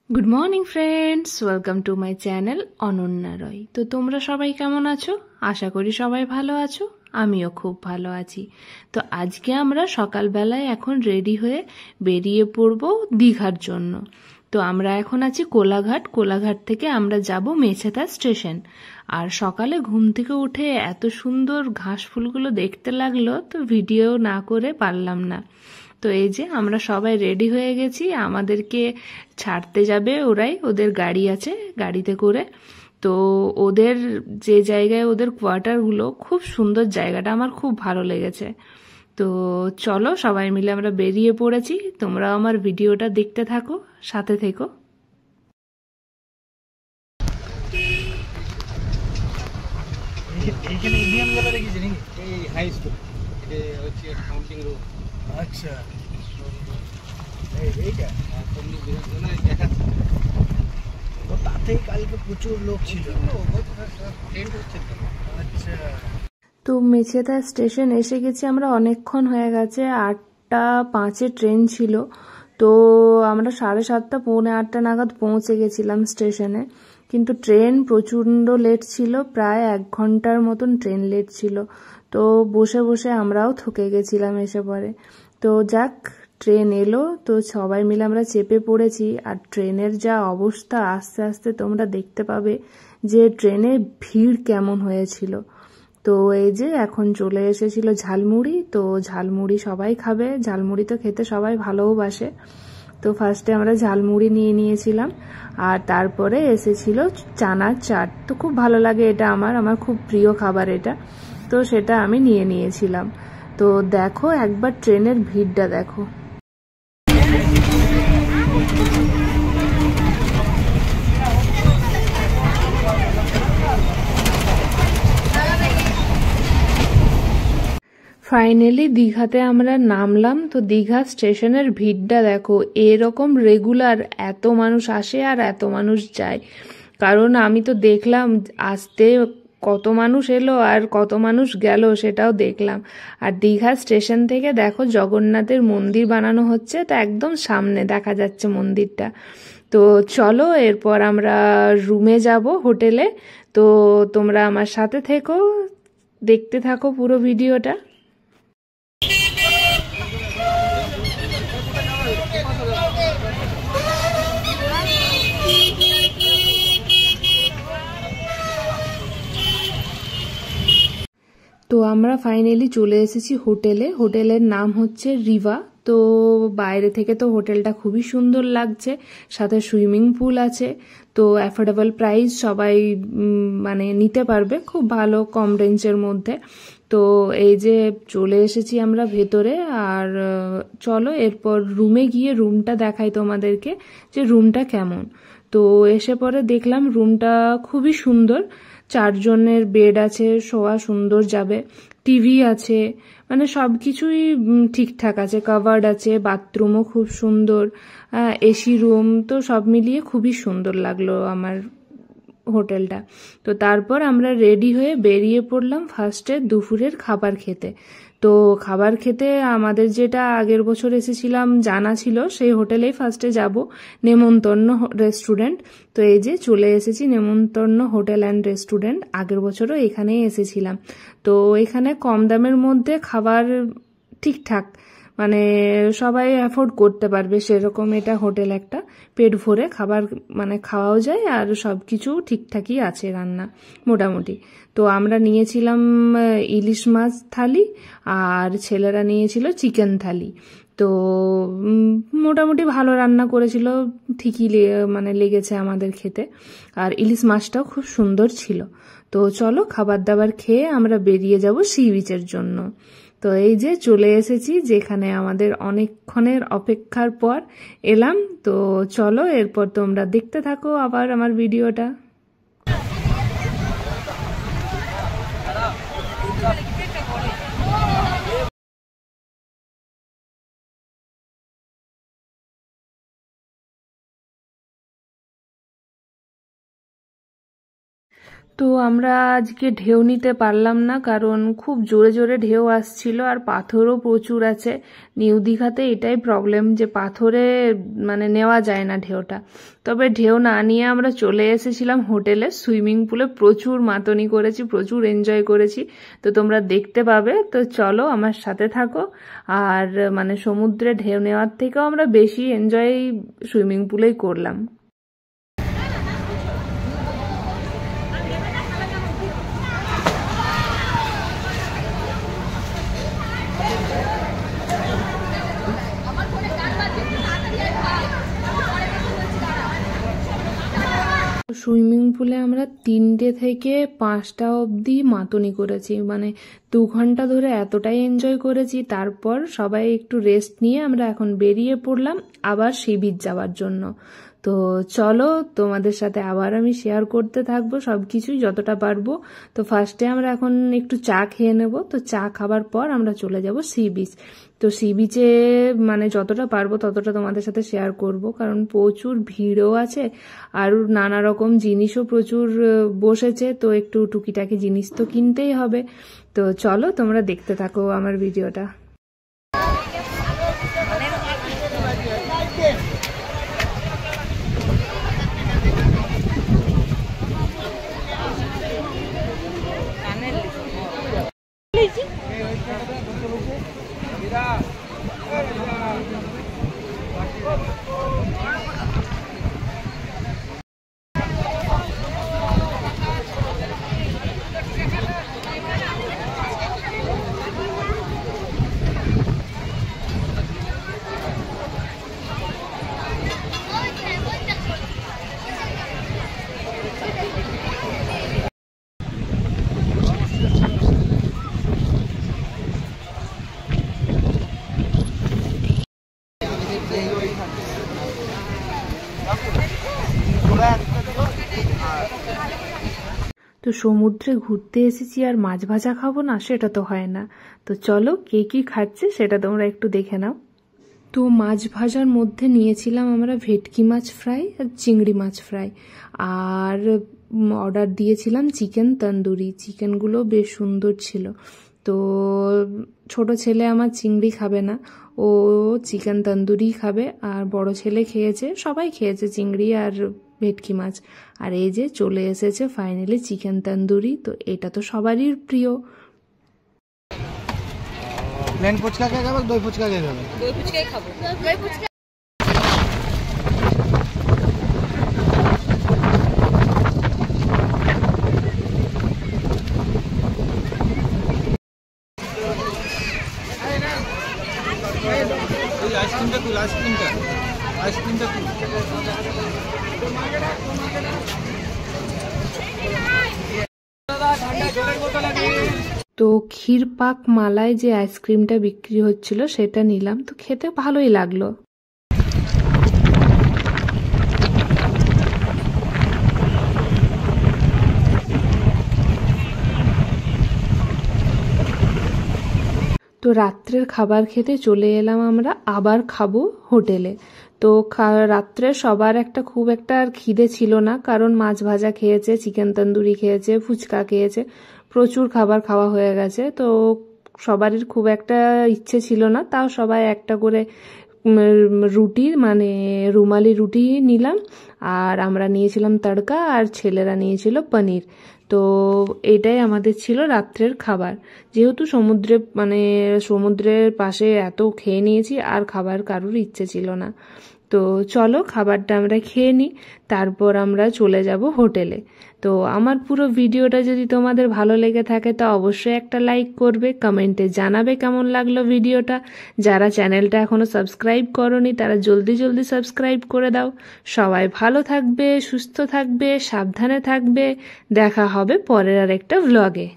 Good morning friends, welcome to my channel Ananya Roy. তো তোমরা সবাই কেমন আছো? আশা করি সবাই ভালো আছো। আমিও খুব ভালো আছি। তো আজকে আমরা সকালবেলায় এখন রেডি হয়ে বেরিয়ে পড়ব দীঘার জন্য। তো আমরা এখন আছি কোলাঘাট। কোলাঘাট থেকে আমরা যাব মেছেদা স্টেশন। আর সকালে ঘুম থেকে উঠে এত সুন্দর ঘাস ফুলগুলো দেখতে লাগলো, তো ভিডিও না করে পারলাম না। তো এই যে আমরা সবাই রেডি হয়ে গেছি, আমাদেরকে ছাড়তে যাবে ওরাই, ওদের গাড়ি আছে, গাড়িতে করে। তো ওদের যে জায়গায় ওদের কোয়ার্টারগুলো, খুব সুন্দর জায়গাটা, আমার খুব ভালো লেগেছে। তো চলো সবাই মিলে আমরা বেরিয়ে পড়েছি। তোমরা আমার ভিডিওটা দেখতে থাকো, সাথে থেকো। এইখানে ইন্ডিয়ান গেলা দেখেছি নাকি? এই হাই স্কুল, এটা হচ্ছে কাউন্টিং রুম। আচ্ছা, এইটা দেখাচ্ছে। তো তাতেই কালকে প্রচুর লোক ছিল। আচ্ছা, তো মেছেদা স্টেশন এসে গেছি আমরা, অনেকক্ষণ হয়ে গেছে। 8:05 ট্রেন ছিল। তো আমরা 7:30 পৌনে 8 নাগাদ পৌঁছে গেছিলাম স্টেশনে। কিন্তু ট্রেন প্রচণ্ড লেট ছিল, প্রায় 1 ঘন্টার মতন ট্রেন লেট ছিল। তো বসে বসে আমরাও থকে গেছিলাম এসে পরে। তো যাক, ট্রেন এলো, তো সবাই মিলে আমরা চেপে পড়েছি। আর ট্রেনের যা অবস্থা, আস্তে আস্তে তোমরা দেখতে পাবে যে ট্রেনে ভিড় কেমন হয়েছিল। তো এই যে এখন চলে এসেছিল ঝালমুড়ি। তো ঝালমুড়ি সবাই খাবে, ঝালমুড়ি তো খেতে সবাই ভালোবাসে। তো ফার্স্টে আমরা ঝালমুড়ি নিয়ে নিয়েছিলাম, আর তারপরে এসেছিল চানার চাট। তো খুব ভালো লাগে এটা, আমার খুব প্রিয় খাবার এটা। তো সেটা আমি নিয়ে নিয়েছিলাম। তো দেখো একবার ট্রেনের ভিড়টা দেখো। ফাইনালি দীঘাতে আমরা নামলাম। তো দীঘা স্টেশনের ভিড়টা দেখো, এরকম রেগুলার এত মানুষ আসে আর এত মানুষ যায়। কারণ আমি তো দেখলাম আসতে কত মানুষ এলো আর কত মানুষ গেল, সেটাও দেখলাম। আর দীঘা স্টেশন থেকে দেখো জগন্নাথের মন্দির বানানো হচ্ছে, তা একদম সামনে দেখা যাচ্ছে মন্দিরটা। তো চলো এরপর আমরা রুমে যাব, হোটেলে। তো তোমরা আমার সাথে থেকো, দেখতে থাকো পুরো ভিডিওটা। তো আমরা ফাইনালি চলে এসেছি হোটেলে। হোটেলের নাম হচ্ছে রিভা। তো বাইরে থেকে তো হোটেলটা খুবই সুন্দর লাগছে, সাথে সুইমিং পুল আছে। তো অ্যাফোর্ডেবল প্রাইস, সবাই মানে নিতে পারবে, খুব ভালো কম রেঞ্জের মধ্যে। তো এই যে চলে এসেছি আমরা ভেতরে। আর চলো এরপর রুমে গিয়ে রুমটা দেখাই তোমাদেরকে যে রুমটা কেমন। তো এসে পরে দেখলাম রুমটা খুবই সুন্দর। 4 জনের বেড আছে, শোয়া সুন্দর যাবে, টিভি আছে, মানে সব কিছুই ঠিকঠাক আছে, কাভার্ড আছে, বাথরুমও খুব সুন্দর, এসি রুম। তো সব মিলিয়ে খুবই সুন্দর লাগলো আমার হোটেলটা। তো তারপর আমরা রেডি হয়ে বেরিয়ে পড়লাম ফার্স্টে দুপুরের খাবার খেতে। তো খাবার খেতে আমাদের যেটা আগের বছর এসেছিলাম জানা ছিল, সেই হোটেলেই ফার্স্টে যাব, নেমন্তন্ন রেস্টুরেন্ট। তো এই যে চলে এসেছি নেমন্তন্ন হোটেল অ্যান্ড রেস্টুরেন্ট। আগের বছরও এখানেই এসেছিলাম। তো এখানে কম দামের মধ্যে খাবার ঠিকঠাক, মানে সবাই অ্যাফোর্ড করতে পারবে সেরকম এটা হোটেল একটা। পেট ভরে খাবার মানে খাওয়াও যায়, আর সব কিছু ঠিকঠাকই আছে রান্না মোটামুটি। তো আমরা নিয়েছিলাম ইলিশ মাছ থালি, আর ছেলেরা নিয়েছিল চিকেন থালি। তো মোটামুটি ভালো রান্না করেছিল, ঠিকই মানে লেগেছে আমাদের খেতে। আর ইলিশ মাছটাও খুব সুন্দর ছিল। তো চলো খাবার দাবার খেয়ে আমরা বেরিয়ে যাব সি বিচের জন্য। তো এই যে চলে এসেছি, যেখানে আমাদের অনেকক্ষণের অপেক্ষার পর এলাম। তো চলো এরপর তোমরা দেখতে থাকো আবার আমার ভিডিওটা। তো আমরা আজকে ঢেউ নিতে পারলাম না, কারণ খুব জোরে জোরে ঢেউ আসছিল আর পাথরও প্রচুর আছে। নিউ দীঘাতে এটাই প্রবলেম যে পাথরে মানে নেওয়া যায় না ঢেউটা। তবে ঢেউ না নিয়ে আমরা চলে এসেছিলাম হোটেলে। সুইমিং পুলে প্রচুর মাতনি করেছি, প্রচুর এনজয় করেছি, তো তোমরা দেখতে পাবে। তো চলো আমার সাথে থাকো। আর মানে সমুদ্রে ঢেউ নেওয়ার থেকেও আমরা বেশি এনজয় সুইমিং পুলেই করলাম। সুইমিং পুলে আমরা 3টে থেকে 5টা অবধি মাতনি করেছি, মানে 2 ঘন্টা ধরে এতটাই এনজয় করেছি। তারপর সবাই একটু রেস্ট নিয়ে আমরা এখন বেরিয়ে পড়লাম আবার সি বিচ যাওয়ার জন্য। তো চলো তোমাদের সাথে আবার আমি শেয়ার করতে থাকবো সব কিছুই যতটা পারবো। তো ফার্স্টে আমরা এখন একটু চা খেয়ে নেব। তো চা খাবার পর আমরা চলে যাব সি বিচ। তো সি বিচে মানে যতটা পারবো ততটা তোমাদের সাথে শেয়ার করব, কারণ প্রচুর ভিড়ও আছে আর নানা রকম জিনিসও প্রচুর বসেছে। তো একটু টুকিটাকি জিনিস তো কিনতেই হবে। তো চলো তোমরা দেখতে থাকো আমার ভিডিওটা। তো সমুদ্রে ঘুরতে এসেছি আর মাছ ভাজা খাবো না, সেটা তো হয় না। তো চলো কে কি খাচ্ছে সেটা তোমরা একটু দেখে নাও। তো মাছ ভাজার মধ্যে নিয়েছিলাম আমরা ভেটকি মাছ ফ্রাই আর চিংড়ি মাছ ফ্রাই, আর অর্ডার দিয়েছিলাম চিকেন তন্দুরি। চিকেনগুলো বেশ সুন্দর ছিল। তো ছোট ছেলে আমার চিংড়ি খাবে না, ও চিকেন তন্দুরি খাবে, আর বড় ছেলে খেয়েছে, সবাই খেয়েছে চিংড়ি আর ভেটকি মাছ। আর এই যে চলে এসেছে ফাইনালি চিকেন তন্দুরি। তো এটা তো সবারই প্রিয়। প্লেন ফুচকা কে খাবে, দই ফুচকা কে খাবে? দই ফুচকাই খাবো। দই ফুচকা আইসক্রিমটা তো ক্ষীরপাক মালায় যে আইসক্রিমটা বিক্রি হচ্ছিল সেটা নিলাম। তো খেতে ভালোই লাগলো। তো রাত্রের খাবার খেতে চলে এলাম আমরা আবার খাবো হোটেলে। তো রাত্রে সবার খুব একটা আর খিদে ছিল না, কারণ মাছ ভাজা খেয়েছে, চিকেন তন্দুরি খেয়েছে, ফুচকা খেয়েছে, প্রচুর খাবার খাওয়া হয়ে গেছে। তো সবারই খুব একটা ইচ্ছে ছিল না, তাও সবাই একটা করে রুটি মানে রুমালি রুটি নিলাম, আর আমরা নিয়েছিলাম তড়কা, আর ছেলেরা নিয়েছিল পনির। তো এটাই আমাদের ছিল রাত্রের খাবার। যেহেতু সমুদ্রের পাশে এত খেয়ে নিয়েছি, আর খাবার কারোর ইচ্ছে ছিল না। তো চলো খাবারটা আমরা খেয়ে নিই, তারপর আমরা চলে যাব হোটেলে। তো আমার পুরো ভিডিওটা যদি তোমাদের ভালো লেগে থাকে তো অবশ্যই একটা লাইক করবে, কমেন্টে জানাবে কেমন লাগলো ভিডিওটা। যারা চ্যানেলটা এখনো সাবস্ক্রাইব করোনি তারা জলদি জলদি সাবস্ক্রাইব করে দাও। সবাই ভালো থাকবে, সুস্থ থাকবে, সাবধানে থাকবে। দেখা হবে পরের আরেকটা ভ্লগে।